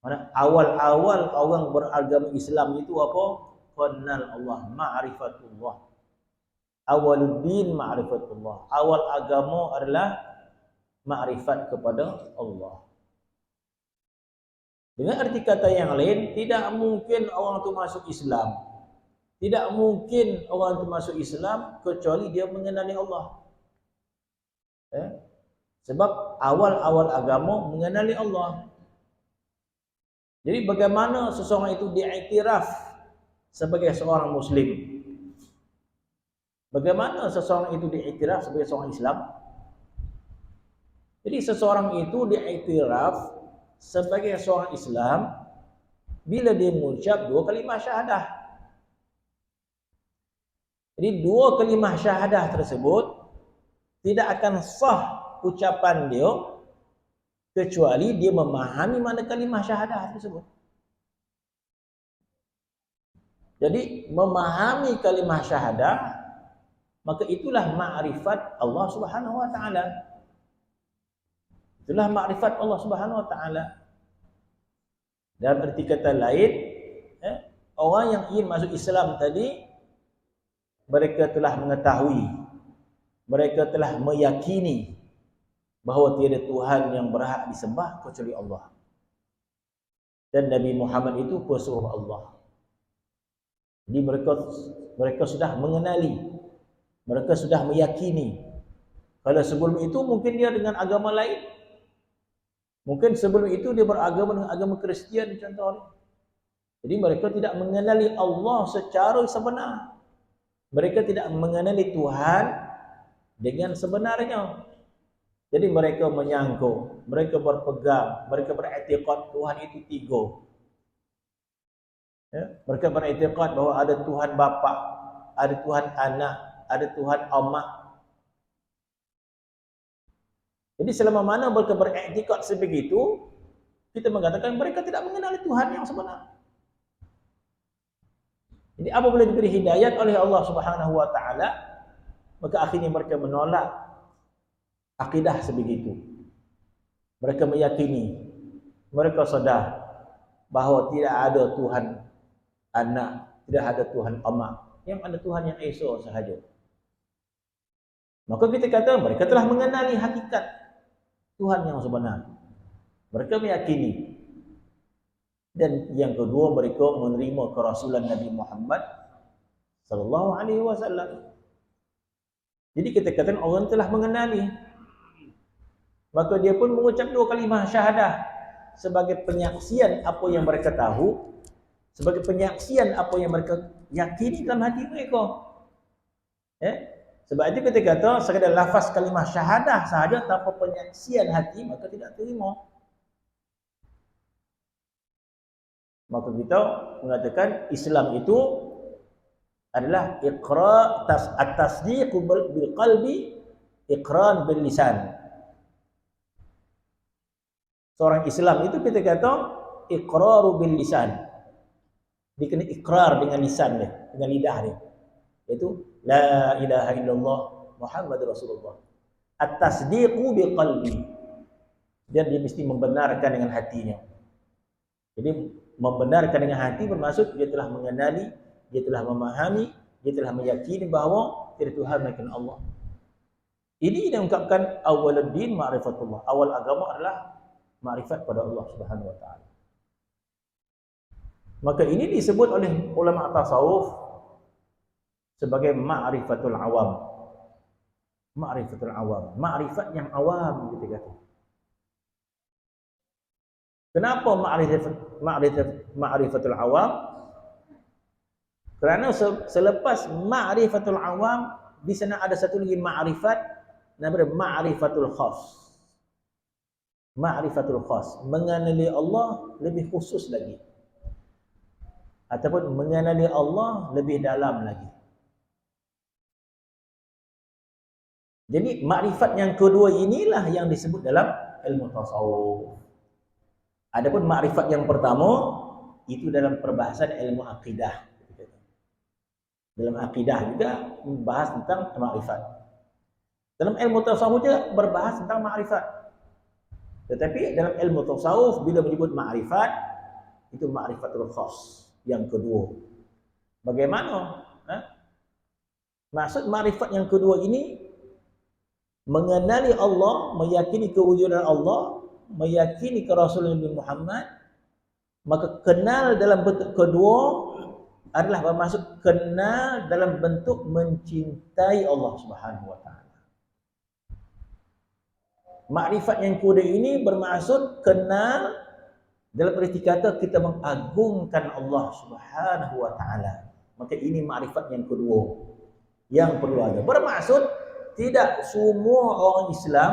Mana awal-awal orang beragama Islam itu apa? Kenal Allah, ma'rifatullah. Awaluddin ma'rifatullah. Awal agama adalah ma'rifat kepada Allah. Dengan arti kata yang lain, tidak mungkin orang itu masuk Islam. Tidak mungkin orang itu masuk Islam kecuali dia mengenali Allah. Sebab awal-awal agama mengenali Allah. Jadi bagaimana seseorang itu diiktiraf sebagai seorang Muslim? Bagaimana seseorang itu diiktiraf sebagai seorang Islam? Jadi seseorang itu diiktiraf sebagai seorang Islam bila dia mengucap dua kalimah syahadah. Jadi dua kalimah syahadah tersebut tidak akan sah ucapan dia kecuali dia memahami mana kalimah syahadah tersebut. Jadi memahami kalimah syahadah, maka itulah ma'rifat Allah Subhanahu wa taala. Itulah ma'rifat Allah Subhanahu wa taala. Dalam arti kata lain, orang yang ingin masuk Islam tadi, mereka telah mengetahui, mereka telah meyakini bahawa tiada Tuhan yang berhak disembah kecuali Allah. Dan Nabi Muhammad itu pesuruh Allah. Jadi mereka sudah mengenali, mereka sudah meyakini. Kalau sebelum itu mungkin dia dengan agama lain. Mungkin sebelum itu dia beragama dengan agama Kristian contohnya. Jadi mereka tidak mengenali Allah secara sebenar. Mereka tidak mengenali Tuhan dengan sebenarnya. Jadi mereka menyangka, mereka berpegang, mereka beriktikad Tuhan itu tiga. Mereka beriktikad bahawa ada Tuhan Bapa, ada Tuhan Anak, ada Tuhan Amat. Jadi selama mana mereka beriktikad sebegitu, kita mengatakan mereka tidak mengenali Tuhan yang sebenar. Jadi apabila diberi hidayat oleh Allah Subhanahu wa taala, maka akhirnya mereka menolak akidah sebegitu. Mereka meyakini, mereka sadar bahawa tidak ada Tuhan Anak, tidak ada Tuhan Amat, yang ada Tuhan yang Esa sahaja. Maka kita kata mereka telah mengenali hakikat Tuhan yang sebenar. Mereka meyakini. Dan yang kedua, mereka menerima kerasulan Nabi Muhammad sallallahu alaihi wasallam. Jadi kita katakan orang telah mengenali, maka dia pun mengucap dua kalimah syahadah sebagai penyaksian apa yang mereka tahu, sebagai penyaksian apa yang mereka yakini dalam hati mereka. Sebab itu kita kata sekadar lafaz kalimah syahadah sahaja tanpa penyaksian hati maka tidak terima. Maka kita mengatakan Islam itu adalah iqrar at-tasdiq bil qalbi, iqrar bil lisan. Seorang Islam itu kita kata iqraru bil lisan. Dia kena ikrar dengan lisan dia, dengan lidah dia. Iaitu la ilaha illallah Muhammadur Rasulullah. At-tasdiqu bi qalbi. Dan dia mesti membenarkan dengan hatinya. Jadi membenarkan dengan hati bermaksud dia telah mengenali, dia telah memahami, dia telah meyakini bahawa tiada Tuhan melainkan Allah. Ini yang diungkapkan awaluddin ma'rifatullah. Awal agama adalah ma'rifat pada Allah Subhanahu wa taala. Maka ini disebut oleh ulama tasawuf sebagai ma'rifatul awam. Ma'rifatul awam, ma'rifat yang awam kita kata. Kenapa ma'rifatul awam? Kerana selepas ma'rifatul awam di sana ada satu lagi ma'rifat namanya ma'rifatul khas. Ma'rifatul khas, mengenali Allah lebih khusus lagi. Ataupun mengenali Allah lebih dalam lagi. Jadi makrifat yang kedua inilah yang disebut dalam ilmu tasawuf. Adapun makrifat yang pertama itu dalam perbahasan ilmu akidah. Dalam akidah juga membahas tentang makrifat. Dalam ilmu tasawuf juga berbahas tentang makrifat. Tetapi dalam ilmu tasawuf bila menyebut makrifat Itu ma'rifatul khas yang kedua. Bagaimana? Maksud ma'rifat yang kedua ini mengenali Allah, meyakini kewujudan Allah, meyakini ke Rasulullah Nabi Muhammad. Maka kenal dalam bentuk kedua adalah bermaksud kenal dalam bentuk mencintai Allah Subhanahu wa taala. Makrifat yang kedua ini bermaksud kenal dalam erti kata kita mengagungkan Allah Subhanahu wa taala. Maka ini makrifat yang kedua yang perlu ada. Bermaksud tidak semua orang Islam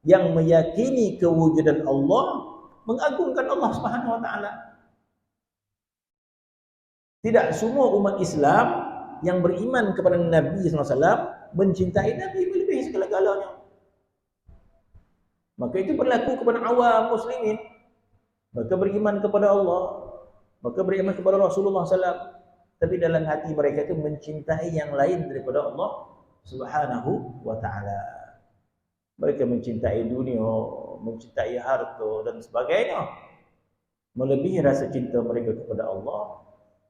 yang meyakini kewujudan Allah mengagungkan Allah Subhanahu wa taala. Tidak semua umat Islam yang beriman kepada Nabi sallallahu alaihi wasallam mencintai Nabi melebihi segala-galanya. Maka itu berlaku kepada awam muslimin. Maka beriman kepada Allah, maka beriman kepada Rasulullah sallallahu alaihi wasallam, tapi dalam hati mereka itu mencintai yang lain daripada Allah Subhanahu wa taala. Mereka mencintai dunia, mencintai harta dan sebagainya, melebihi rasa cinta mereka kepada Allah.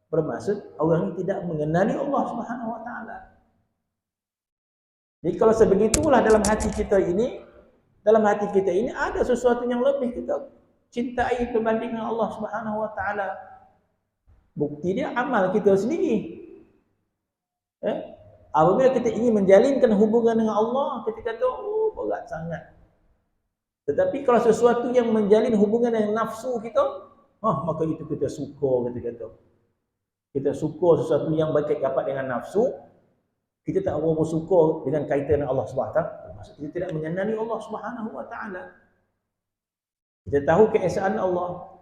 Bermaksud orang ini tidak mengenali Allah Subhanahu wa taala. Jadi kalau sebegitulah dalam hati kita ini, ada sesuatu yang lebih kita cintai berbanding dengan Allah Subhanahu wa taala. Bukti dia amal kita sendiri. Apabila kita ingin menjalinkan hubungan dengan Allah, kita kata, oh berat sangat. Tetapi kalau sesuatu yang menjalin hubungan dengan nafsu kita, maka itu kita suka, kita kata. Kita suka sesuatu yang berkaitan dengan nafsu, kita tak berapa suka dengan kaitan dengan Allah SWT. Maksud kita tidak mengenali Allah Subhanahu wa taala. Kita tahu keesaan Allah,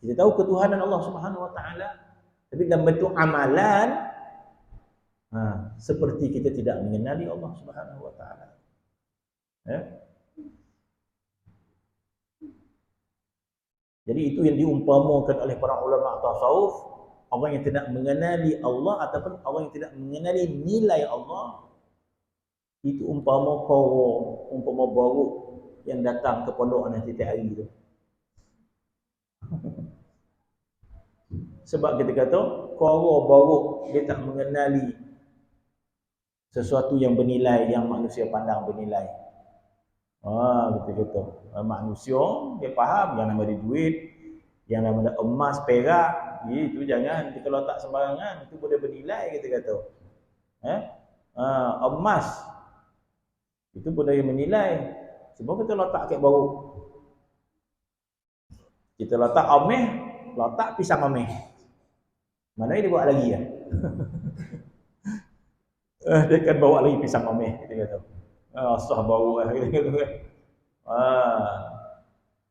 kita tahu ketuhanan Allah Subhanahu wa taala, tapi dalam bentuk amalan seperti kita tidak mengenali Allah Subhanahu wa taala. Jadi itu yang diumpamakan oleh para ulama tasawuf, orang yang tidak mengenali Allah ataupun orang yang tidak mengenali nilai Allah, itu umpama baru yang datang ke pondok nanti tiap hari tu. Sebab kita kata koro baru dia tak mengenali sesuatu yang bernilai, yang manusia pandang bernilai. Kita kata manusia dia faham yang nama dia duit, yang nama dia emas, perak, itu jangan kita letak sembarangan, itu boleh bernilai kita kata. Emas itu boleh menilai. Sebab kita letak kat baru. Kita letak ameh, letak pisang ameh. Mana dia buat lagi ya? Dia akan bawa lagi pisang ameh, kita kata. Sah bau lah, kita kata.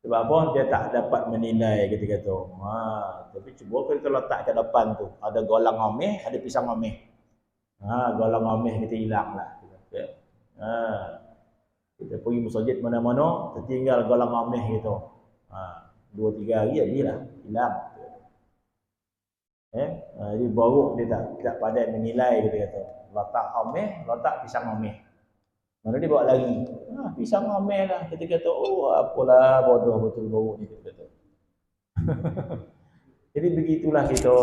Sebab apa? Dia tak dapat menilai, kita kata. Tapi cuba kita letak kat depan tu, ada golang ameh, ada pisang ameh. Golang ameh kita hilang lah. Kita pergi masjid mana-mana, tertinggal golang ameh gitu. 2-3 hari jadilah hilang. Jadi baru dia tak pandai menilai, kita kata. Letak ameh, letak pisang ameh. Mana dia bawa lagi? Pisang ameh lah. Kita kata, oh apalah bodoh betul baru ni, kita kata. Jadi begitulah kita,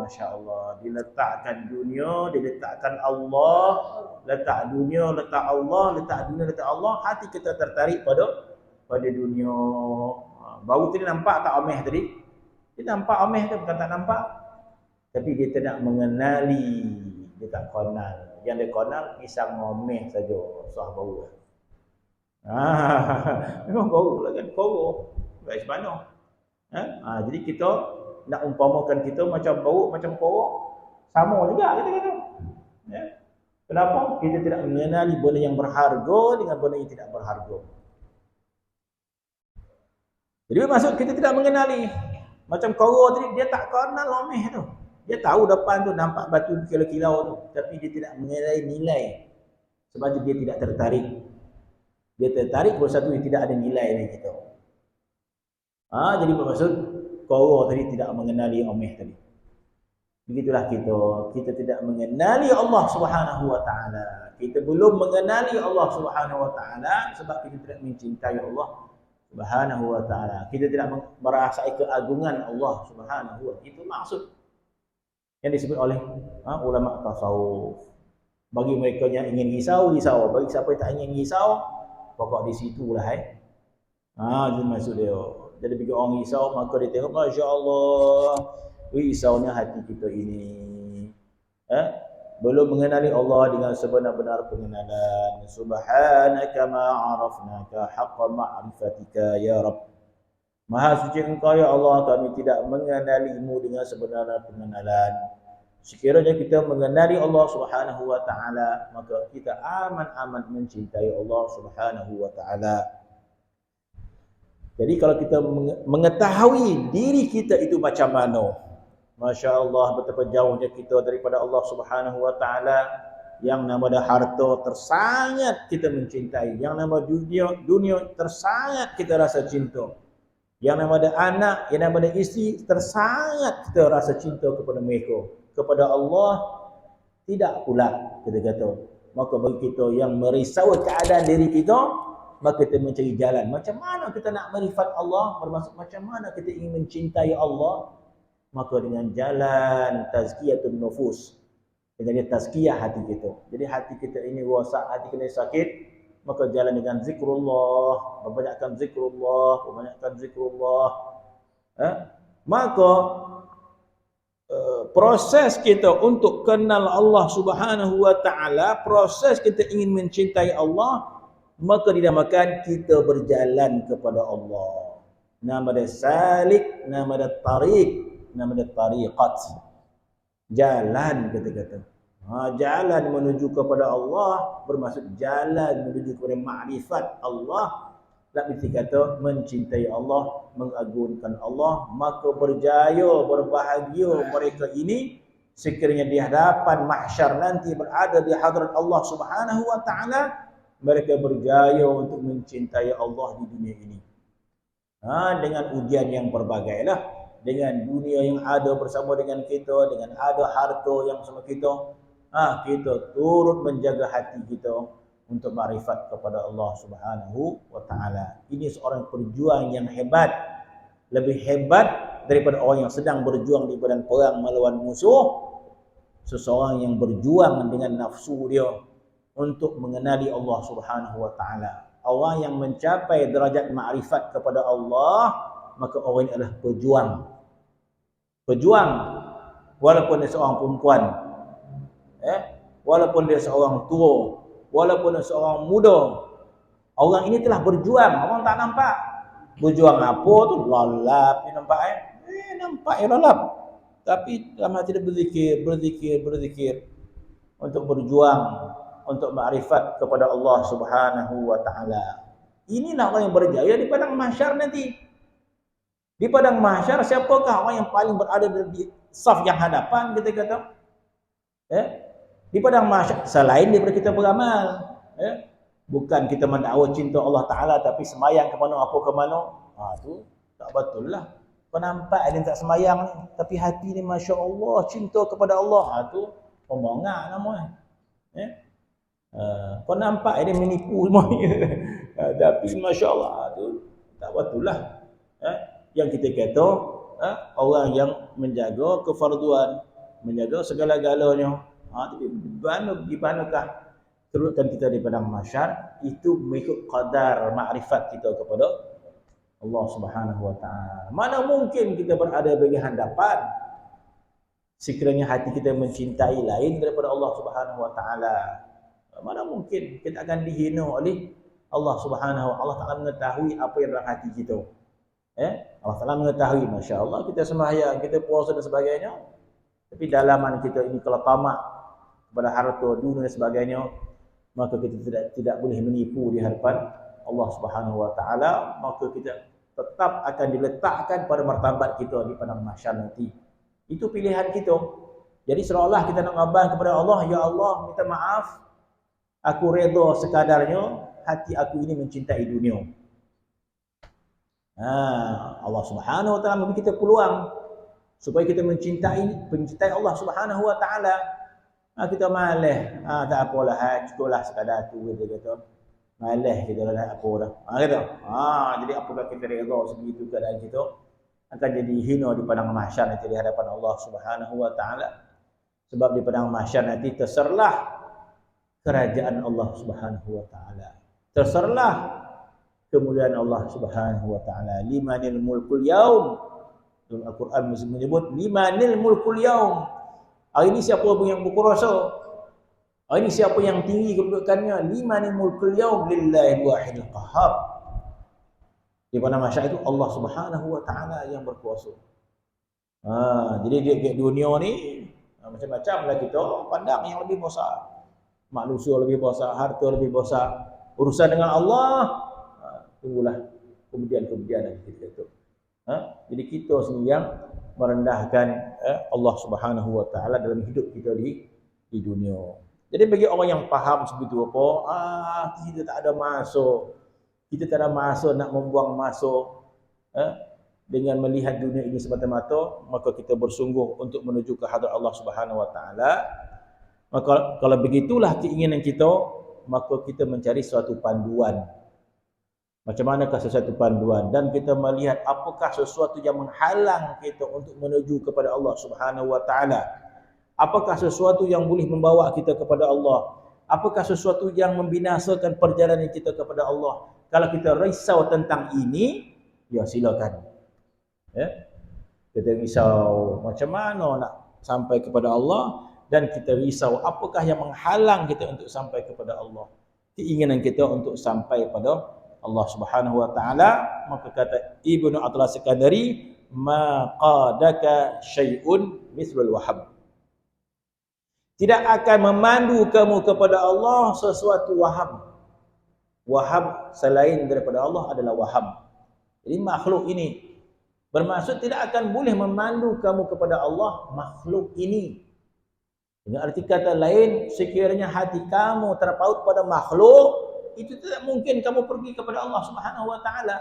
Masya Allah. Diletakkan dunia, diletakkan Allah, letak dunia, letak Allah, letak dunia, letak Allah. Hati kita tertarik pada dunia. Baru tadi nampak tak ameh tadi? Dia nampak ameh tu, bukan tak nampak. Tapi dia tidak mengenali, dia tak kenal. Yang dia kenal pisang ameh saja, sah bau. Memang bau lah kan, koro. Baik mana? Jadi kita nak umpamakan kita macam bau, macam koro, sama juga kita kata. Kenapa? Kita tidak mengenali benda yang berharga dengan benda yang tidak berharga. Jadi maksud kita tidak mengenali. Macam koro tadi, dia tak kenal ameh tu. Dia tahu depan tu nampak batu kilau-kilau tu, tapi dia tidak mengenali nilai. Sebab dia tidak tertarik. Dia tertarik pada satu yang tidak ada nilai dari kita. Jadi bermaksud koro tadi tidak mengenali ameh tadi. Begitulah kita tidak mengenali Allah Subhanahu wa taala. Kita belum mengenali Allah Subhanahu wa taala sebab kita tidak mencintai Allah Subhanahu wa ta'ala. Kita tidak merasai keagungan Allah Subhanahu wa ta'ala. Itu maksud yang disebut oleh ulama tasawuf. Bagi mereka yang ingin risau. Bagi siapa yang tak ingin risau, pokok di situlah itu maksud dia. Jadi bagi orang risau, maka dia tengok, Masya Allah, risaunya hati kita ini. Belum mengenali Allah dengan sebenar-benar pengenalan. Subhanaka ma'arafnaka haqqa ma'rifatika ya Rabb. Maha suci Engkau ya Allah, kami tidak mengenalimu dengan sebenar pengenalan. Sekiranya kita mengenali Allah Subhanahu wa taala, maka kita aman-aman mencintai Allah Subhanahu wa taala. Jadi kalau kita mengetahui diri kita itu macam mana, Masya Allah, betapa jauhnya kita daripada Allah Subhanahu wa ta'ala. Yang nama harta tersangat kita mencintai. Yang nama dunia tersangat kita rasa cinta. Yang nama anak, yang nama isteri tersangat kita rasa cinta kepada mereka. Kepada Allah tidak pula, kita kata. Maka bagi kita yang merisau keadaan diri kita, maka kita mencari jalan. Macam mana kita nak marifat Allah? Bermaksud macam mana kita ingin mencintai Allah? Maka dengan jalan tazkiyatun nufus, dengan tazkiyah hati kita. Jadi hati kita ini rosak, hati kita sakit, maka jalan dengan zikrullah, membanyakkan zikrullah. Maka proses kita untuk kenal Allah Subhanahu wa taala, proses kita ingin mencintai Allah, maka dinamakan kita berjalan kepada Allah. Nama dia salik, nama dia tariq, nama dia tariqat. Jalan kita kata. Jalan menuju kepada Allah bermaksud jalan menuju kepada makrifat Allah. Tak mesti kata mencintai Allah, mengagungkan Allah, maka berjaya, berbahagia mereka ini sekiranya di hadapan mahsyar nanti berada di hadrat Allah Subhanahu wa taala, mereka berjaya untuk mencintai Allah di dunia ini. Dengan ujian yang berbagai lah. Dengan dunia yang ada bersama dengan kita, dengan ada harta yang bersama kita, kita turut menjaga hati kita untuk makrifat kepada Allah Subhanahu wa taala. Ini seorang pejuang yang hebat, lebih hebat daripada orang yang sedang berjuang di medan perang melawan musuh. Seseorang yang berjuang dengan nafsu dia untuk mengenali Allah Subhanahu wa taala. Orang yang mencapai derajat makrifat kepada Allah, maka orang ini adalah pejuang. Pejuang, walaupun dia seorang perempuan, walaupun dia seorang tua, walaupun dia seorang muda, orang ini telah berjuang. Orang tak nampak. Berjuang apa tu? Lalap, ni nampak nampak lalap. Tapi dalam hati dia berzikir untuk berjuang, untuk makrifat kepada Allah Subhanahu wa taala. Inilah orang yang berjaya di padang mahsyar nanti. Di padang mahsyar, siapakah orang yang paling berada di saf yang hadapan, kita kata? Di padang mahsyar, selain daripada kita beramal, bukan kita mendakwa cinta Allah Ta'ala, tapi semayang ke mana, apa ke mana, tu tak betul lah. Kau nampak dia tak semayang ni, tapi hati ni Masya Allah, cinta kepada Allah, tu pembongak namanya. Kau nampak dia menipu semuanya, tapi Masya Allah, tu tak betul lah. Yang kita kata orang yang menjaga kefarduan, menjaga segala-galanya, tapi di manakah kedudukan kita di padang mahsyar, itu mengikut qadar makrifat kita kepada Allah Subhanahu wa taala. Mana mungkin kita berada bagi hadapan sekiranya hati kita mencintai lain daripada Allah Subhanahu wa taala. Mana mungkin kita akan dihina oleh Allah Subhanahu wa taala. Allah Taala mengetahui apa yang dalam hati kita. Allah Ta'ala mengetahui, Masya Allah, kita sembahyang, kita puasa dan sebagainya, tapi dalaman kita ini kalau tamak kepada harta, dunia dan sebagainya, maka kita tidak boleh menipu di hadapan Allah Subhanahu wa taala, maka kita tetap akan diletakkan pada martabat kita di padang mahsyar nanti. Itu pilihan kita. Jadi seolah kita nak ngabang kepada Allah, ya Allah, minta maaf, aku redha sekadarnya, hati aku ini mencintai dunia. Allah Subhanahu wa taala memberi kita peluang supaya kita mencintai Allah Subhanahu wa taala. Kita malas, tak apalah, cukuplah sekadar tu, dia kata. Malas kita dah nak apa dah. Kata. Jadi apakah kita redha sebegitu keadaan kita akan jadi hina di padang mahsyar nanti di hadapan Allah Subhanahu wa taala. Sebab di padang mahsyar nanti terserlah kerajaan Allah Subhanahu wa taala. Terserlah kemuliaan Allah Subhanahu wa taala. Limanil mulkul yaum. Dalam Al-Quran menyebut limanil mulkul yaum. Hari ini siapa yang berkuasa? Hari ini siapa yang tinggi kedudukannya? Limanil mulkul yaum lillahi wahidil qahhar. Di mana masyarakat itu Allah Subhanahu wa taala yang berkuasa. Jadi di dunia ni macam-macamlah kita pandang yang lebih besar. Manusia lebih besar, harta lebih besar. Urusan dengan Allah tunggulah kemudian kita itu. Jadi kita sendiri yang merendahkan Allah Subhanahu wa taala dalam hidup kita di dunia. Jadi bagi orang yang faham sebegitu apa, kita tak ada masa. Kita tak ada masa nak membuang masa dengan melihat dunia ini semata-mata, maka kita bersungguh untuk menuju ke hadirat Allah Subhanahu wa taala. Maka kalau begitulah keinginan kita, maka kita mencari suatu panduan. Macam manakah sesuatu panduan, dan kita melihat apakah sesuatu yang menghalang kita untuk menuju kepada Allah Subhanahu wa taala. Apakah sesuatu yang boleh membawa kita kepada Allah? Apakah sesuatu yang membinasakan perjalanan kita kepada Allah? Kalau kita risau tentang ini, ya silakan. Kita risau macam mana nak sampai kepada Allah, dan kita risau apakah yang menghalang kita untuk sampai kepada Allah. Keinginan kita untuk sampai pada Allah Subhanahu wa taala, maka kata Ibnu Athaillah Sekandari, ma qadaka syai'un mithlul wahab. Tidak akan memandu kamu kepada Allah sesuatu waham. Waham selain daripada Allah adalah waham. Jadi makhluk ini bermaksud tidak akan boleh memandu kamu kepada Allah makhluk ini. Dengan arti kata lain, sekiranya hati kamu terpaut pada makhluk, itu tidak mungkin kamu pergi kepada Allah Subhanahu wa taala.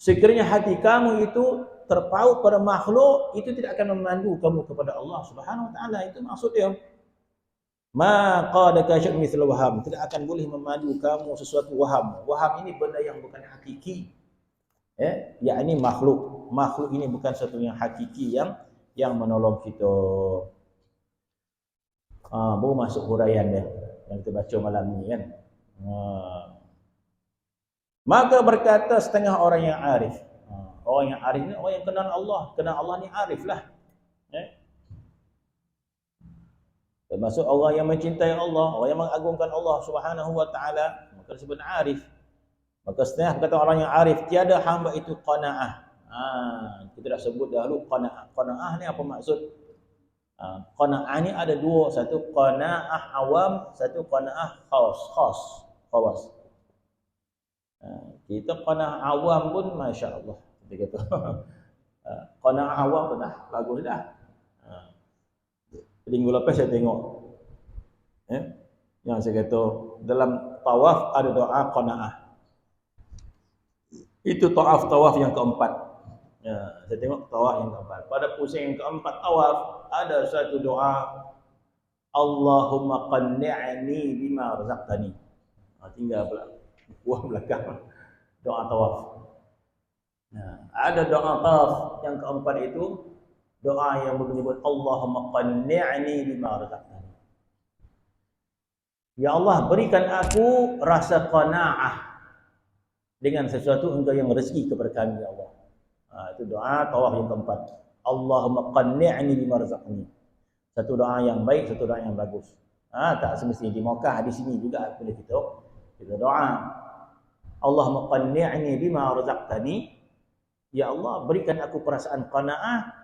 Sekiranya hati kamu itu terpaut pada makhluk, itu tidak akan memandu kamu kepada Allah Subhanahu wa taala. Itu maksud dia. Ma qadaka syai'un mithlu waham, tidak akan boleh memandu kamu sesuatu waham. Waham ini benda yang bukan hakiki. Yakni makhluk. Makhluk ini bukan sesuatu yang hakiki yang menolong kita. Baru masuk huraian dia yang kita baca malam ni kan. Maka berkata setengah orang yang arif. Orang yang arif ni orang yang kenal Allah. Kenal Allah ni arif lah. Termasuk orang yang mencintai Allah, orang yang mengagungkan Allah Subhanahu wa taala, maka disebut arif. Maka setengah berkata orang yang arif, tiada hamba itu qanaah. Kita dah sebut dahulu qanaah. Qanaah ni apa maksud? Qanaah ni ada dua, satu qanaah awam, satu qanaah khawas. Kita qanaah awam pun masya-Allah. Kita kata qanaah awam pun dah bagus dah. Minggu lepas saya tengok yang saya kata dalam tawaf ada doa qanaah. Itu tawaf yang keempat. Saya tengok tawaf yang keempat. Pada pusing yang keempat tawaf ada satu doa, Allahumma qanni'ni bima razaqtani. Tinggal pula buah belakang doa tawaf. Ada doa tawaf yang keempat itu, doa yang menyebut Allahumma qanni'ni bima razaqtani. Ya Allah, berikan aku rasa qanaah dengan sesuatu engkau yang rezeki kepada kami ya Allah. Itu doa tawaf yang keempat. Allahumma qanni'ni bima razaqtani. Satu doa yang baik, satu doa yang bagus. Tak semestinya di Makkah, di sini juga boleh kita doa. Allahumma qanni'ni bima razaqtani. Ya Allah, berikan aku perasaan qanaah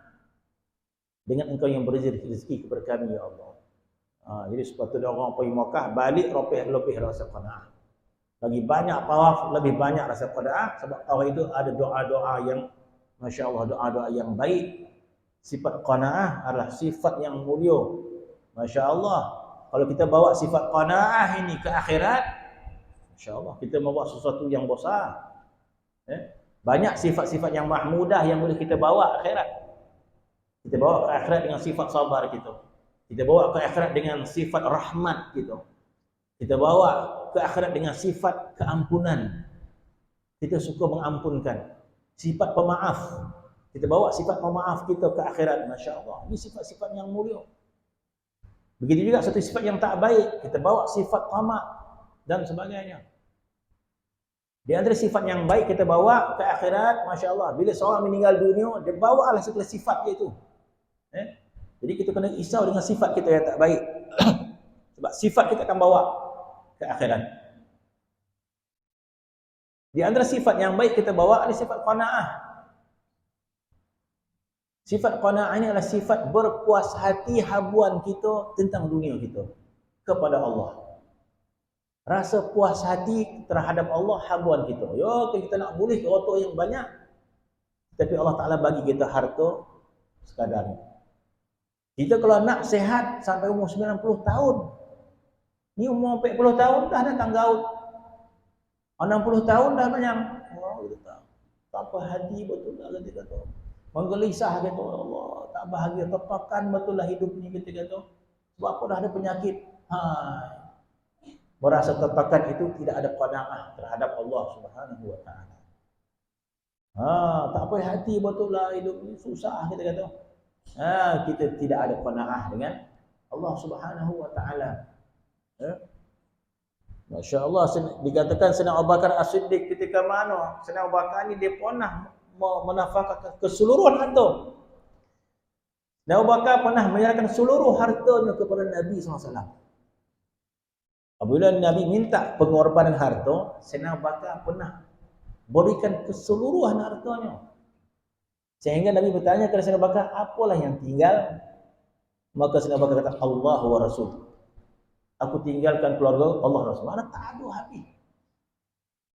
dengan engkau yang beri rezeki kepada kami ya Allah. Jadi sepatutnya orang pergi Makkah balik lebih rasa qanaah. Lagi banyak tawaf, lebih banyak rasa qanaah, sebab tawaf itu ada doa-doa yang masya-Allah, doa-doa yang baik. Sifat qanaah adalah sifat yang mulia. Masya-Allah. Kalau kita bawa sifat qanaah ini ke akhirat, masya-Allah, kita membawa sesuatu yang besar. Banyak sifat-sifat yang mahmudah yang boleh kita bawa akhirat. Kita bawa ke akhirat dengan sifat sabar kita. Kita bawa ke akhirat dengan sifat rahmat kita. Kita bawa ke akhirat dengan sifat keampunan. Kita suka mengampunkan. Sifat pemaaf. Kita bawa sifat pemaaf kita ke akhirat. Masya Allah. Ini sifat-sifat yang mulia. Begitu juga satu sifat yang tak baik. Kita bawa sifat tamak dan sebagainya. Di antara sifat yang baik kita bawa ke akhirat, Masya Allah. Bila seorang meninggal dunia, dia bawalah segala sifat dia itu. Jadi kita kena risau dengan sifat kita yang tak baik. Sebab sifat kita akan bawa ke akhirat. Di antara sifat yang baik kita bawa ada sifat qanaah. Sifat qanaah ini adalah sifat berpuas hati habuan kita tentang dunia kita kepada Allah. Rasa puas hati terhadap Allah habuan kita. Ya, kita nak boleh harta yang banyak. Tapi Allah Ta'ala bagi kita harta sekadar. Kita kalau nak sehat sampai umur 90 tahun. Ni umur 40 tahun dah datang gaut. 60 tahun dah banyak. Oh, kita tahu. Tak apa hati betul dah kita kata. Menggelisah kata Allah. Tak bahagia. Tertekan betul lah hidup ni kita kata. Sebab apa dah ada penyakit. Merasa tertekan itu tidak ada qanaah terhadap Allah Subhanahu wa taala. Tak apa hati betul lah hidup ni susah kita kata. Kita tidak ada qanaah dengan Allah Subhanahu wa taala. Masya Allah, dikatakan Sayyidina Abu Bakar As-Siddiq ketika mana Sayyidina Abu Bakar ni dia pernah menafkahkan keseluruhan harta. Sayyidina Abu Bakar pernah menyerahkan seluruh hartanya kepada Nabi SAW. Apabila Nabi minta pengorbanan harta, Sayyidina Abu Bakar pernah berikan keseluruhan hartanya. Sehingga Nabi bertanya kepada Sayyidina Abu Bakar, apalah yang tinggal? Maka Sayyidina Abu Bakar kata, Allah wa Rasul. Aku tinggalkan keluarga Allah Rasul. Mana tak ada habis.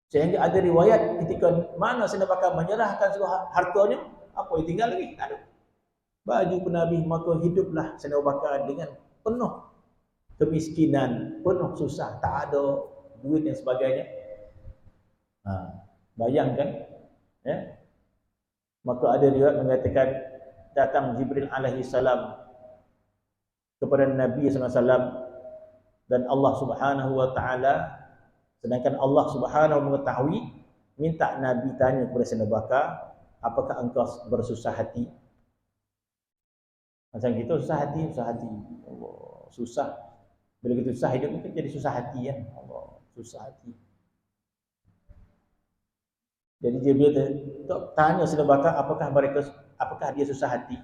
Sehingga ada riwayat ketika mana Sayyidina Abu Bakar menyerahkan seluruh hartanya, apa yang tinggal lagi? Tak ada. Baju pun habis, maka hiduplah Sayyidina Abu Bakar dengan penuh kemiskinan, penuh susah, tak ada duit dan sebagainya. Bayangkan, ya. Maka ada riwayat mengatakan datang Jibril alaihi salam kepada Nabi SAW dan Allah Subhanahu wa taala, sedangkan Allah Subhanahu mengetahui, minta Nabi tanya kepada Sayyidina Abu Bakar, apakah engkau bersusah hati? Macam kita susah hati. Allah, susah. Bila kita susah hidup mungkin jadi susah hati kan. Allah, susah hati. Jadi Jibril tanya Sayyidina Abu Bakar apakah dia susah hati,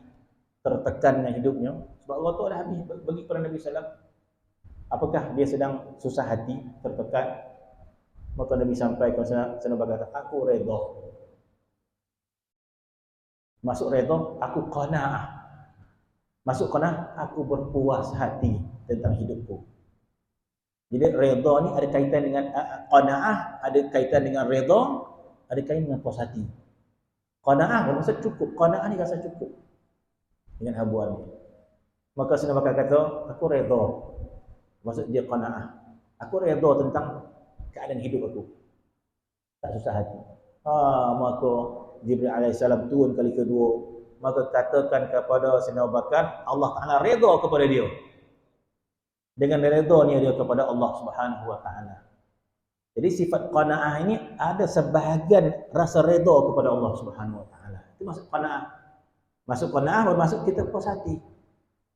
tertekan dengan hidupnya. Sebab Allah tu ada habis bagi kepada Nabi SAW. Apakah dia sedang susah hati, tertekan? Maka Nabi sampaikan Sayyidina Abu Bakar, aku redha. Masuk redha, aku qanaah. Masuk qanaah, aku berpuas hati tentang hidupku. Jadi redha ni ada kaitan dengan qanaah, ada kaitan dengan redha, ada kaitan dengan puas hati. Qanaah bermaksud cukup, qanaah ni rasa cukup dengan habuan ni. Maka Sayyidina Abu Bakar kata, aku redha. Maksud dia qanaah. Aku redha tentang keadaan hidup aku. Tak susah hati. Maka Jibril alaihissalam turun kali kedua, maka katakan kepada Sayyidina Abu Bakar, Allah Ta'ala redha kepada dia. Dengan redha ni dia kepada Allah Subhanahu wa taala. Jadi sifat qanaah ini ada sebahagian rasa redha kepada Allah Subhanahu wa taala. Itu maksud qanaah. Masuk qanaah bermaksud kita puas hati.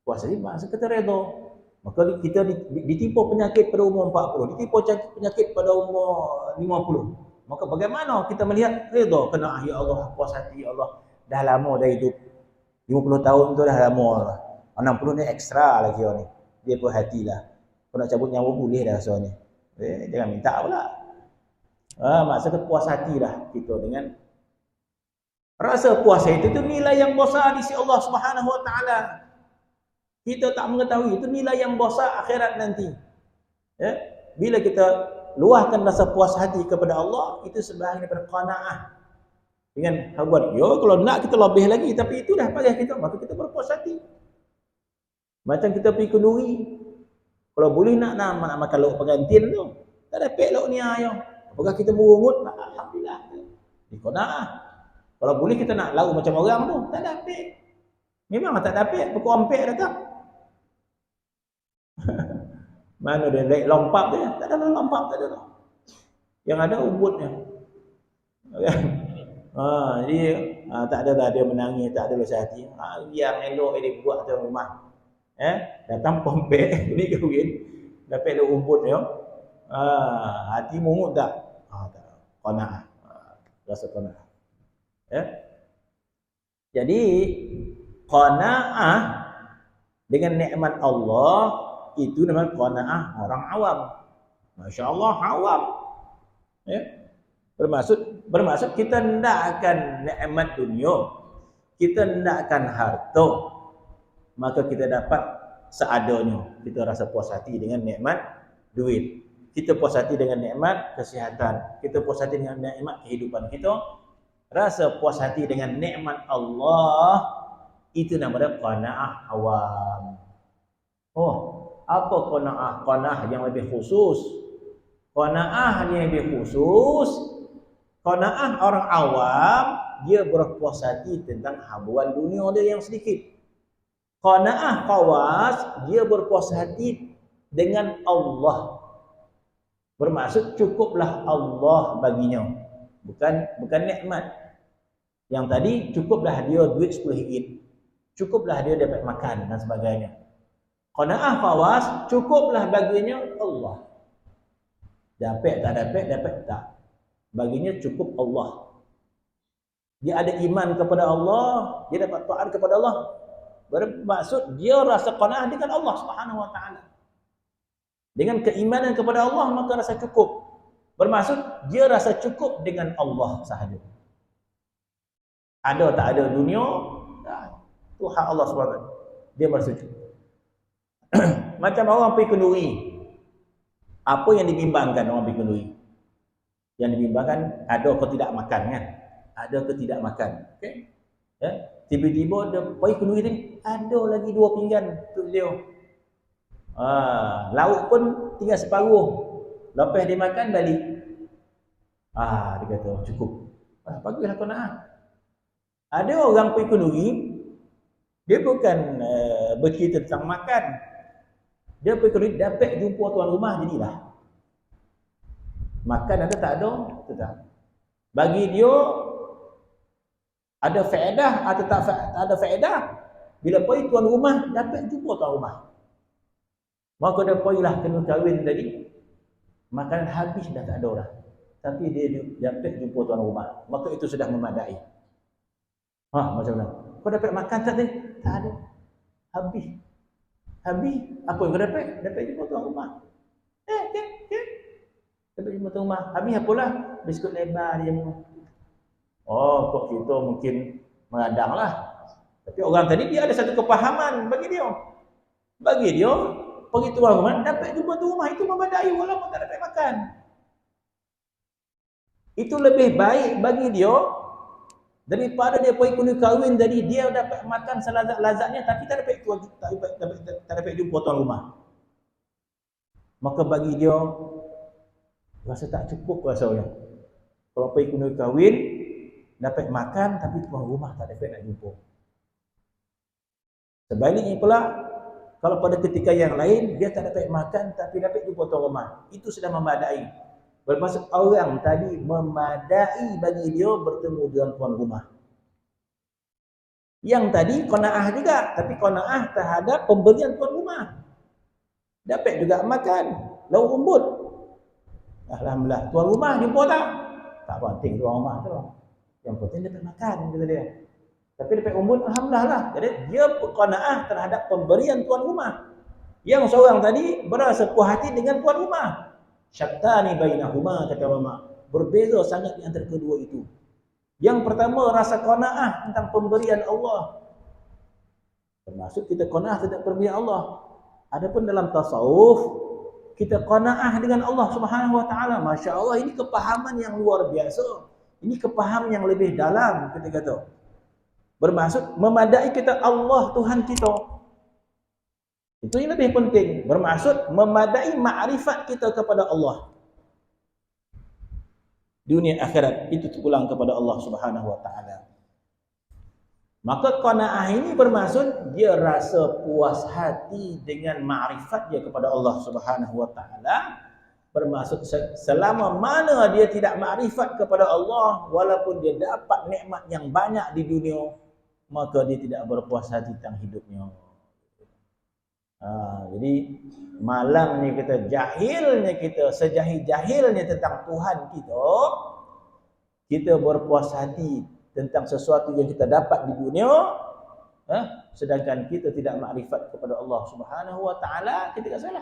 Puas hati maksud kita redha. Maka kita ditimpa penyakit pada umur 40, ditimpa penyakit pada umur 50. Maka bagaimana kita melihat redha, qanaah, ya Allah, puas hati, ya Allah. Dah lama dah hidup. 50 tahun tu dah lama lah. 60 ni ekstra lagi ni. Dia puas hatilah. Kau nak cabut nyawa boleh dah rasanya. Jangan minta pula. Maksud puas hatilah kita dengan rasa puas itu nilai yang besar di sisi Allah Subhanahu wa taala. Kita tak mengetahui itu nilai yang besar akhirat nanti. Ya? Bila kita luahkan rasa puas hati kepada Allah, itu sebahagian daripada qanaah. Dengan habuan, kalau nak kita lebih lagi, tapi itu dah payah kita, maka kita berpuas hati. Macam kita pergi kenduri, kalau boleh nak makan lauk pengantin tu, tak ada pek lauk ni ayam. Apakah kita merungut? Alhamdulillah. Di qanaah. Kalau boleh kita nak lauk macam orang tu, tak ada pek. Memang tak ada pek, pukul ampek datang. Mana dia naik lompat dia? Tak ada lompat, tak ada. Yang ada umbutnya. Jadi tak ada lah dia menangis, tak ada rasa hati. Yang elok dia buat dalam rumah. Datang pompek ni kahwin, dapat dia umbut dia. Hati mungut tak? Tak. Qanaah. Rasa qanaah. Jadi qanaah dengan nikmat Allah itu namanya qanaah orang awam. Masya-Allah awam. Bermaksud kita hendakkan nikmat dunia, kita hendakkan harta, maka kita dapat seadanya. Kita rasa puas hati dengan nikmat duit, kita puas hati dengan nikmat kesihatan, kita puas hati dengan nikmat kehidupan kita, rasa puas hati dengan nikmat Allah, itu namanya qanaah awam. Apa qanaah? Qanaah yang lebih khusus. Qanaah yang lebih khusus, qanaah orang awam, dia berpuas hati tentang habuan dunia dia yang sedikit. Qanaah khawas, dia berpuas hati dengan Allah. Bermaksud cukuplah Allah baginya. Bukan nikmat. Yang tadi cukuplah dia duit 10 ringgit. Cukuplah dia dapat makan dan sebagainya. Qanaah khawas, cukuplah baginya Allah. Dapat tak. Baginya cukup Allah. Dia ada iman kepada Allah, dia dapat taat kepada Allah. Bermaksud dia rasa qanaah dengan Allah Subhanahu wa taala. Dengan keimanan kepada Allah maka rasa cukup. Bermaksud dia rasa cukup dengan Allah sahaja. Ada tak ada dunia, itu hak Allah SWT. Dia merasa cukup. Macam orang pergi kenduri. Apa yang dibimbangkan orang pergi kenduri? Yang dibimbangkan ada ke tidak makan kan? Ada ke tidak makan. Okay? Tiba-tiba dia pergi kenduri ni, ada lagi 2 pinggan untuk dia. Lauk pun tinggal separuh. Lepas dia makan balik. Dia kata cukup. Baguslah kau nak. Ada orang pergi kenduri, dia bukan bercerita tentang makan. Dia pergi kenduri dapat jumpa tuan rumah jadilah. Makan ada tak ada? Tak. Bagi dia ada faedah atau tak ada faedah. Bila pergi tuan rumah dapat jumpa tuan rumah. Maka dia pergilah kena kahwin tadi. Makanan habis dah tak ada dah. Tapi dia dapat jumpa tuan rumah. Maka itu sudah memadai. Macam mana? Kau dapat makan tak tadi? Tak ada. Habis. Apa yang kau dapat? Dapat jumpa tuan rumah. Dapat jumpa tuan rumah. Habis apalah? Biskut lebar dia minum. Kok kita mungkin mengadang lah. Tapi orang tadi dia ada satu kepahaman bagi dia. Bagi dia, pergi tuan rumah, dapat jumpa tuan rumah. Itu memadai walaupun tak dapat makan. Itu lebih baik bagi dia daripada dia pergi kundi kahwin tadi, dia dapat makan selazat-lazatnya tapi tak dapat jumpa tuan rumah. Maka bagi dia rasa tak cukup rasanya. Kalau pergi kundi kahwin dapat makan tapi tuan rumah tak dapat nak jumpa. Sebaliknya pula kalau pada ketika yang lain dia tak dapat makan tapi dapat jumpa tuan rumah, itu sudah memadai. Bermaksud orang tadi memadai bagi dia bertemu dengan tuan rumah. Yang tadi qanaah juga, tapi qanaah terhadap pemberian tuan rumah. Dapat juga makan, lauk umbut. Alhamdulillah, tuan rumah jumpa tak? Tak penting tuan rumah tu. Yang penting dapat makan, kata dia. Tapi dapat umbut, alhamdulillah lah. Jadi dia qanaah terhadap pemberian tuan rumah. Yang seorang tadi berasa puas hati dengan tuan rumah. Syattani bainahuma, kata ulama. Berbeza sangat di antara kedua itu. Yang pertama rasa qanaah tentang pemberian Allah. Termasuk kita qanaah terhadap pemberian Allah. Adapun dalam tasawuf kita qanaah dengan Allah Subhanahu wa taala. Masya-Allah, ini kepahaman yang luar biasa. Ini kepahaman yang lebih dalam kita kata. Bermaksud memadai kita Allah Tuhan kita. Itu yang lebih penting. Bermaksud memadai makrifat kita kepada Allah. Dunia akhirat itu terpulang kepada Allah Subhanahu wa taala. Maka qanaah ini bermaksud dia rasa puas hati dengan makrifat dia kepada Allah Subhanahu wa taala. Bermaksud selama mana dia tidak makrifat kepada Allah, walaupun dia dapat nikmat yang banyak di dunia, maka dia tidak berpuas hati tentang hidupnya. Jadi malangnya kita, jahilnya kita, sejahil-jahilnya tentang Tuhan kita berpuas hati tentang sesuatu yang kita dapat di dunia, sedangkan kita tidak makrifat kepada Allah Subhanahu wa taala. Kita kata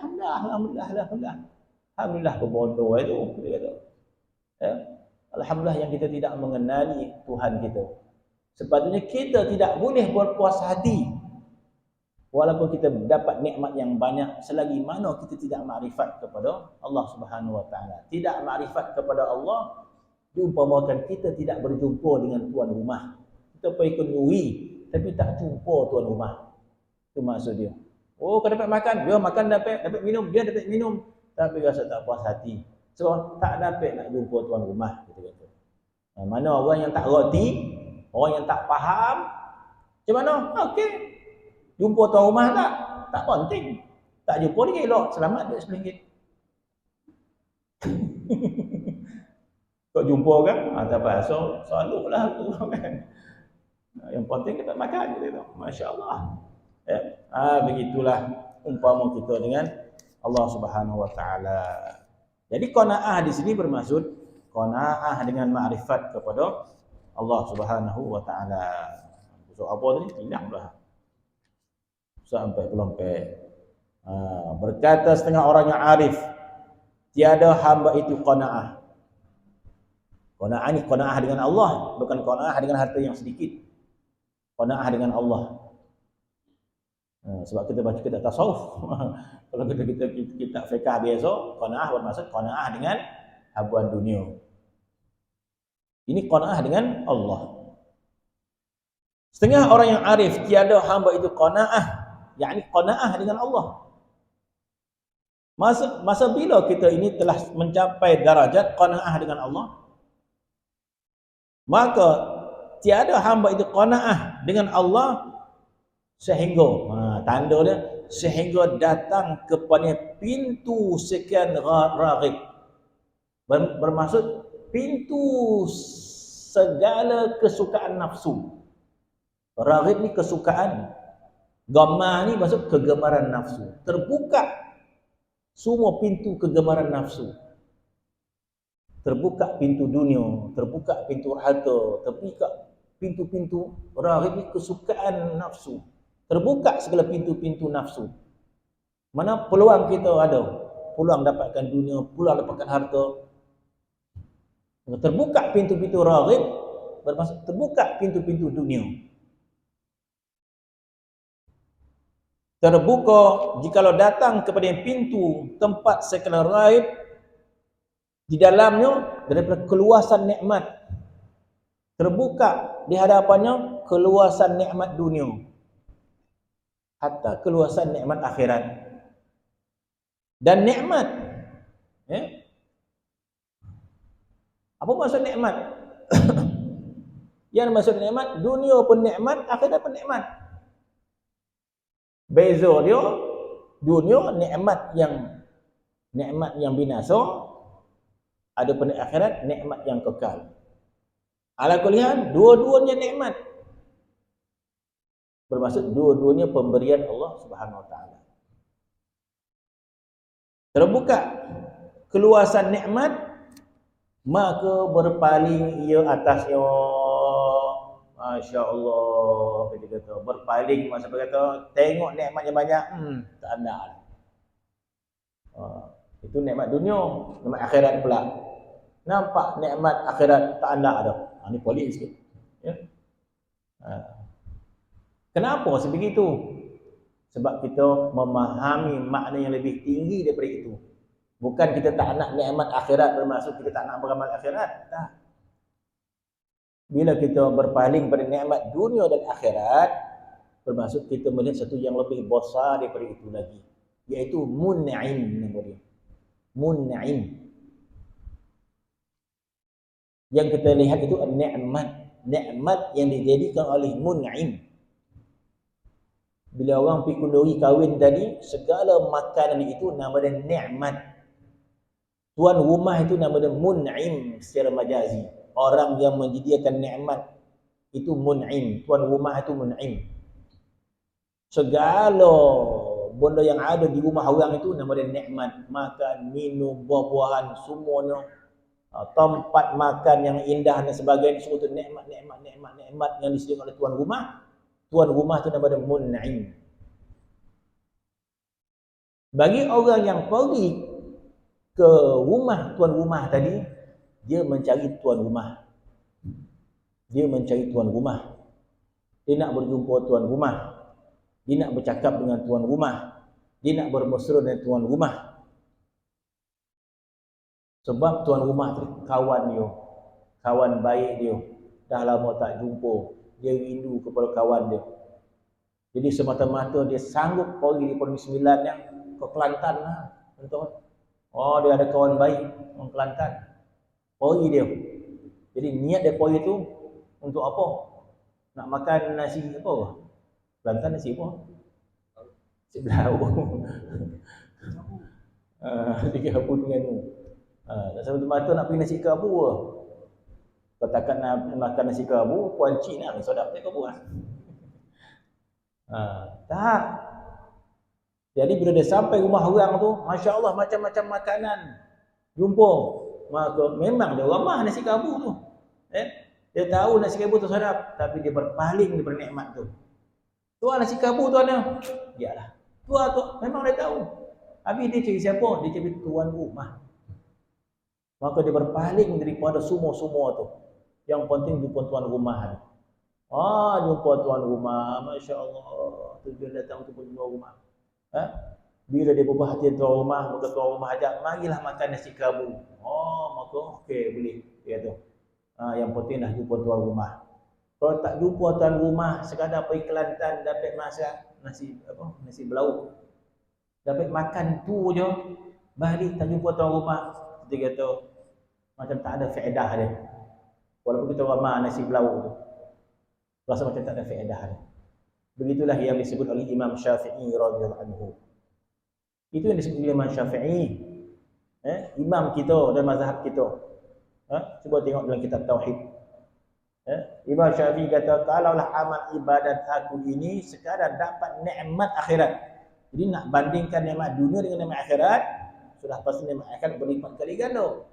alhamdulillah kebodoh itu kita kata. Alhamdulillah yang kita tidak mengenali Tuhan kita. Sepatutnya kita tidak boleh berpuas hati walaupun kita dapat nikmat yang banyak selagi mana kita tidak makrifat kepada Allah Subhanahu wa taala. Tidak makrifat kepada Allah diumpamakan kita tidak berjumpa dengan tuan rumah. Kita pergi kenduri tapi tak jumpa tuan rumah. Itu maksud dia. Oh, kau dapat makan, dia makan, dapat minum, dia dapat minum, tapi rasa tak puas hati. So tak dapat nak jumpa tuan rumah, kita kata. Mana orang yang tak reti, orang yang tak faham, macam mana? Okey. Jumpa tuan rumah tak penting. Tak jumpa dia elok, selamat duit RM10. Kau jumpa kan? Tak apa, so selalulah tu kan. Yang penting kita makan gitu. Masya-Allah. Begitulah umpama kita dengan Allah Subhanahu wa taala. Jadi qanaah di sini bermaksud qanaah dengan makrifat kepada Allah Subhanahu wa taala. So apa tadi? Hilang dah. Sampai kelompok. Berkata setengah orang yang arif, tiada hamba itu qanaah. Qanaah ni qanaah dengan Allah, bukan qanaah dengan harta yang sedikit. Qanaah dengan Allah. Sebab kita baca kitab tasawuf. Kalau kita kitab fiqh biasa, qanaah bermaksud qanaah dengan habuan dunia. Ini qanaah dengan Allah. Setengah orang yang arif, tiada hamba itu qanaah, yakni qanaah dengan Allah. Masa bila kita ini telah mencapai darajat qanaah dengan Allah, maka tiada hamba itu qanaah dengan Allah sehingga tanda dia sehingga datang kepada pintu sekian raghib. Bermaksud pintu segala kesukaan nafsu. Raghib ni kesukaan, gamah ni maksud kegemaran nafsu. Terbuka semua pintu kegemaran nafsu. Terbuka pintu dunia, terbuka pintu harta, terbuka pintu-pintu raghib ni kesukaan nafsu. Terbuka segala pintu-pintu nafsu. Mana peluang kita ada? Peluang dapatkan dunia, peluang dapatkan harta. Terbuka pintu-pintu raghib, bermaksud terbuka pintu-pintu dunia. Terbuka jikalau datang kepada pintu tempat segala raghib, di dalamnya daripada keluasan nikmat. Terbuka di hadapannya keluasan nikmat dunia. Hatta keluasan nikmat akhirat. Dan nikmat. Apa maksud nikmat? Yang maksud nikmat, dunia pun nikmat, akhirat pun nikmat. Beza dia, dunia nikmat yang binasa, adapun akhirat nikmat yang kekal. Ala kulihan, dua-duanya nikmat. Bermaksud dua-duanya pemberian Allah Subhanahu wa taala. Terbuka keluasan nikmat, maka berpaling ia atasnya. Masya-Allah, kita kata berpaling, masa berkata tengok nikmat yang banyak, tak ada. Itu nikmat dunia, nikmat akhirat pula. Nampak nikmat akhirat tak ada. Ini polis sikit. Ya. Kenapa sebegitu? Sebab kita memahami makna yang lebih tinggi daripada itu. Bukan kita tak nak nikmat akhirat bermaksud kita tak nak beramal akhirat. Tak. Bila kita berpaling pada nikmat dunia dan akhirat, bermaksud kita melihat satu yang lebih besar daripada itu lagi, iaitu mun'im nama dia. Mun'im. Yang kita lihat itu nikmat nikmat yang dijadikan oleh mun'im. Bila orang pergi kenduri kahwin tadi, segala makanan itu nama dia nikmat. Tuan rumah itu nama dia mun'im secara majazi. Orang yang menyediakan nikmat itu mun'im. Tuan rumah itu mun'im. Segala benda yang ada di rumah orang itu nama dia nikmat. Makan, minum, buah-buahan, semuanya. Tempat makan yang indah dan sebagainya, semua itu nikmat yang disediakan oleh tuan rumah. Tuan rumah itu nama dia mun'im. Bagi orang yang pergi ke rumah tuan rumah tadi, dia mencari tuan rumah. Dia mencari tuan rumah. Dia nak berjumpa tuan rumah. Dia nak bercakap dengan tuan rumah. Dia nak bermesra dengan tuan rumah. Sebab tuan rumah tu kawan dia, kawan baik dia. Dah lama tak jumpa. Dia rindu kepada kawan dia. Jadi semata-mata dia sanggup pergi di Negeri Sembilan yang ke Kelantan lah. Tuan. Oh, dia ada kawan baik orang Kelantan. Pergi dia. Jadi niat dia pergi tu untuk apa? Nak makan nasi apa? Kelantan nasi apa? Nasi belau. Tiga pun dengan tu. Tak semata-mata nak pergi nasi kerabu lah. Kalau takkan nak makan nasi kerabu, Puan Cik nak sedap nasi kerabu lah. Tak. Jadi bila dia sampai rumah orang tu, Masya Allah macam-macam makanan. Jumpa. Maka memang dia ramah nasi kerabu tu. Dia tahu nasi kerabu tu sedap. Tapi dia berpaling daripada nikmat tu. Tuan nasi kerabu tuan dia. Yalah. Tuan tu memang dia tahu. Habis dia cari siapa? Dia cari tuan rumah. Maka dia berpaling daripada semua-semua tu. Yang penting jumpa tuan rumah ni. Jumpa tuan rumah. Masya Allah. Tujuan datang untuk tuan rumah. Bila dia berperhatian tuan rumah, maka tuan rumah ajak, marilah makan nasi kerabu. Maka okey boleh. Dia kata. Yang penting dah jumpa tuan rumah. Kalau tak jumpa tuan rumah, sekadar pergi Kelantan dapat masak nasi belau. Dapat makan tu je, balik tak jumpa tuan rumah. Dia kata macam tak ada faedah dia. Walaupun kita ramah nasi belau tu, rasa macam tak ada faedah dia. Begitulah yang disebut oleh Imam Syafi'i radhiyallahu anhu. Itu yang disebut oleh Imam Syafi'i. Imam kita dan mazhab kita. Cuba tengok dalam kitab Tauhid. Imam Syafi'i kata, kalaulah amal ibadat aku ini sekadar dapat nikmat akhirat. Jadi nak bandingkan nikmat dunia dengan nikmat akhirat, sudah pasti nikmat akhirat berlipat kali ganda.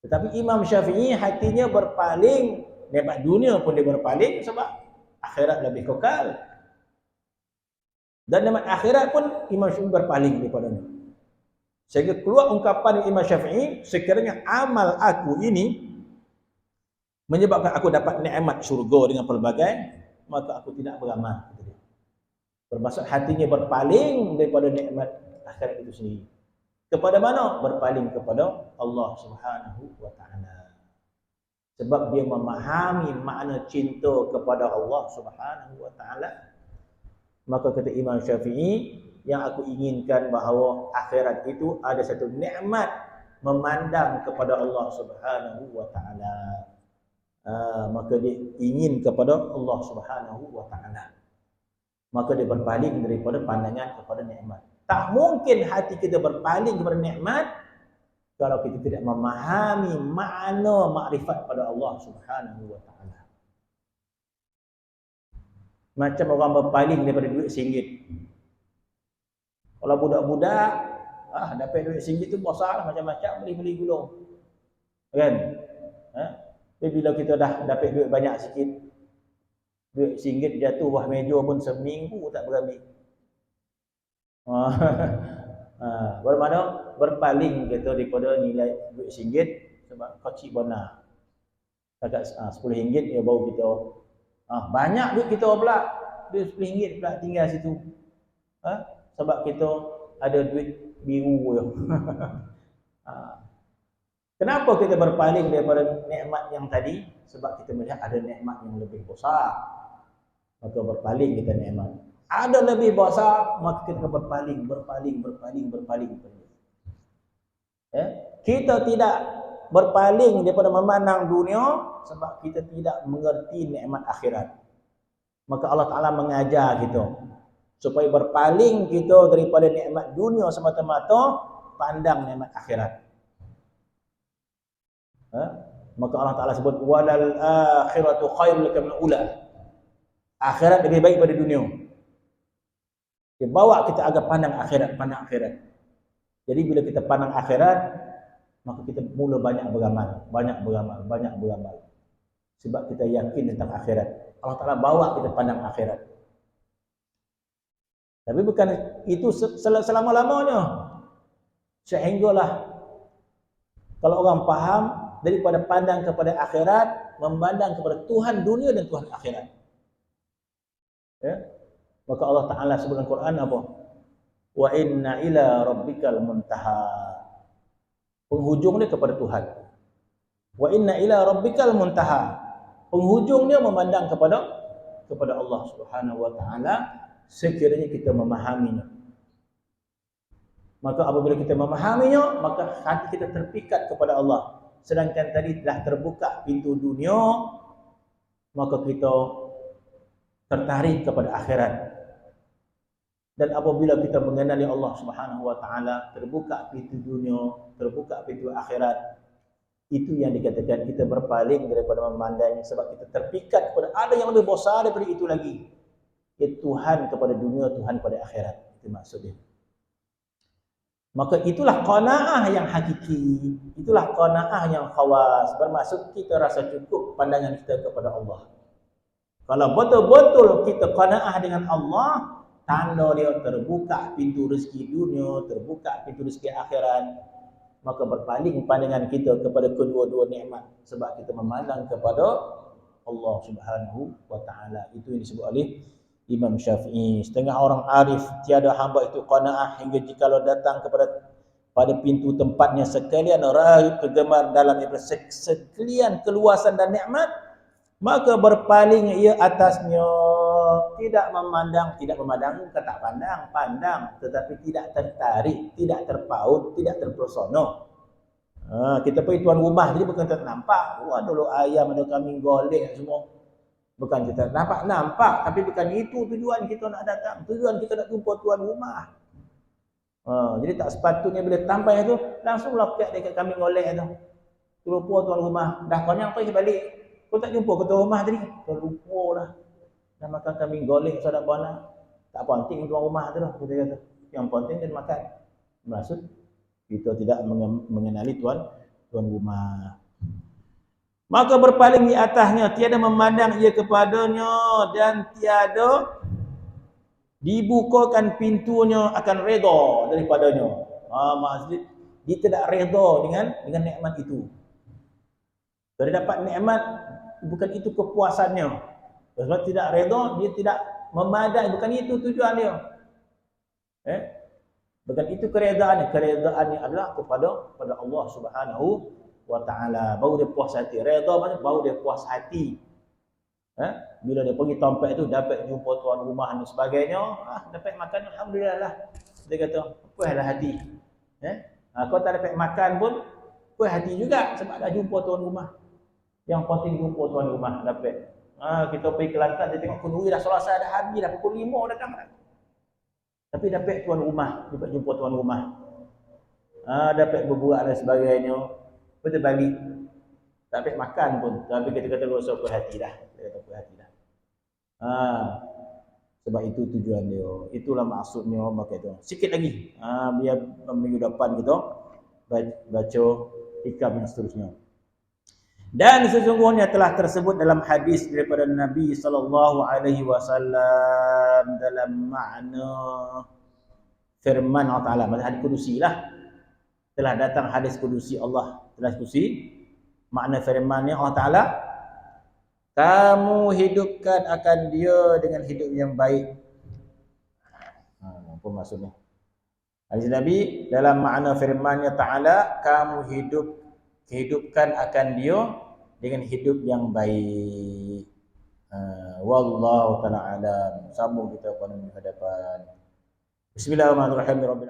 Tetapi Imam Syafi'i hatinya berpaling, nikmat dunia pun dia berpaling sebab akhirat lebih kekal. Dan nikmat akhirat pun Imam Syafi'i berpaling daripadanya. Sehingga keluar ungkapan Imam Syafi'i, sekiranya amal aku ini menyebabkan aku dapat nikmat syurga dengan pelbagai, maka aku tidak beramal. Bermaksud hatinya berpaling daripada nikmat akhirat itu sendiri. Kepada mana? Berpaling kepada Allah Subhanahu wa taala. Sebab dia memahami makna cinta kepada Allah Subhanahu wa taala. Maka kata Imam Syafi'i, yang aku inginkan bahawa akhirat itu ada satu nikmat memandang kepada Allah Subhanahu wa taala. Maka dia ingin kepada Allah Subhanahu wa taala. Maka dia berpaling daripada pandangan kepada nikmat. Tak mungkin hati kita berpaling kepada nikmat kalau kita tidak memahami makna makrifat pada Allah Subhanahu wa taala. Macam orang berpaling daripada duit RM1. Kalau budak-budak dapat duit RM1 tu besar macam-macam, boleh beli gulung. Kan? Tapi bila kita dah dapat duit banyak sikit, duit RM1 jatuh bawah meja pun seminggu tak berambil. Bermakna berpaling kita daripada nilai duit RM1 sebab kocik bona. Dekat RM10 dia baru kita banyak duit kita pula, duit RM10 pula tinggal situ. Sebab kita ada duit biru je. Kenapa kita berpaling daripada nikmat yang tadi? Sebab kita melihat ada nikmat yang lebih besar. Maka berpaling kita nikmat. Ada lebih besar, maka kita berpaling. Kita tidak berpaling daripada memandang dunia sebab kita tidak mengerti nikmat akhirat. Maka Allah Ta'ala mengajar kita supaya berpaling kita daripada nikmat dunia semata-mata, pandang nikmat akhirat. Maka Allah Ta'ala sebut walal akhiratu khairul laka min ula. Akhirat lebih baik daripada dunia. Dia bawa kita agar pandang akhirat. Jadi bila kita pandang akhirat, maka kita mula banyak beramal. Sebab kita yakin tentang akhirat. Allah Ta'ala bawa kita pandang akhirat. Tapi bukan itu selama-lamanya. Sehinggalah kalau orang faham daripada pandang kepada akhirat, memandang kepada Tuhan dunia dan Tuhan akhirat. Ya? Maka Allah Ta'ala sebut dalam Quran apa? Wa inna ila rabbikal muntaha. Penghujung dia kepada Tuhan. Wa inna ila rabbikal muntaha. Penghujung dia memandang kepada Allah Subhanahu wa Ta'ala sekiranya kita memahaminya. Maka apabila kita memahaminya, maka hati kita terpikat kepada Allah. Sedangkan tadi telah terbuka pintu dunia, maka kita tertarik kepada akhirat. Dan apabila kita mengenali Allah Subhanahu wa Ta'ala, terbuka pintu dunia, terbuka pintu akhirat, itu yang dikatakan kita berpaling daripada memandangnya sebab kita terpikat kepada ada yang lebih besar daripada itu lagi. Iaitu Tuhan kepada dunia, Tuhan pada akhirat. Itu maksudnya. Maka itulah qanaah yang hakiki, itulah qanaah yang khawas. Bermaksud kita rasa cukup pandangan kita kepada Allah. Kalau betul-betul kita qanaah dengan Allah, tanda dia terbuka pintu rezeki dunia, terbuka pintu rezeki akhirat, maka berpaling pandangan kita kepada kedua-dua nikmat sebab kita memandang kepada Allah Subhanahu wa Ta'ala. Itu yang disebut oleh Imam Syafi'i. Setengah orang arif, tiada hamba itu qanaah hingga jikalau datang pada pintu tempatnya sekalian raib kegemar dalam sekalian keluasan dan nikmat, maka berpaling ia atasnya, tidak memandang tak pandang, tetapi tidak tertarik, tidak terpaut, tidak terpersona. Kita pergi tuan rumah jadi bukan tak nampak, dulu ayam ada kambing golek semua. Bukan kita nampak, tapi bukan itu tujuan kita nak datang. Tujuan kita nak jumpa tuan rumah. Jadi tak sepatutnya bila sampai tu langsung loket dekat kambing golek tu. Terlupa tuan rumah, dah konyang pergi balik. Kau tak jumpa ketua rumah tadi? Terlupa lah. Dah makan kambing golek saudara bona. Tak penting tuan rumah tu lah kita kata. Yang penting dia makan. Maksud kita tidak mengenali tuan rumah. Maka berpaling di atasnya, tiada memandang ia kepadanya dan tiada dibukakan pintunya akan redha daripadanya. Maksud dia tidak redha dengan nikmat itu. Kalau dapat nikmat, bukan itu kepuasannya. Sebab tidak redha, dia tidak memandang, bukan itu tujuan dia. Bukan itu keredaannya. Keredaannya adalah kepada Allah Subhanahu wa Ta'ala. Baru dia puas hati. Redha maksudnya baru dia puas hati. Bila dia pergi tempat itu dapat jumpa tuan rumah dan sebagainya, dapat makan, alhamdulillah lah. Dia kata, puaslah hati. Kau tak dapat makan pun puas hati juga sebab dah jumpa tuan rumah. Yang penting jumpa tuan rumah dapat. Kita pergi ke Kelantan, dia tengok kenduri dah selesai, dah habis dah pukul 5 datang. Tapi dapat tuan rumah, dapat jumpa tuan rumah. Dapat berbual dan sebagainya. Betul balik. Tak dapat makan pun. Tapi kita kata rasa puas hati dah. Sebab itu tujuan dia. Itulah maksudnya maka itu. Sikit lagi. Biar minggu depan kita baca hikam yang seterusnya. Dan sesungguhnya telah tersebut dalam hadis daripada Nabi sallallahu alaihi wasallam dalam makna firman Allah Taala, hadis kudusi lah. Telah datang hadis kudusi Allah, telah kudusi makna firman-Nya Allah Taala, kamu hidupkan akan dia dengan hidup yang baik. Apa maksudnya? Hadis Nabi dalam makna firman-Nya Taala, kamu hidupkan akan dia dengan hidup yang baik. Wallahu ta'ala alam. Sambung kita pada hadapan. Bismillahirrahmanirrahim.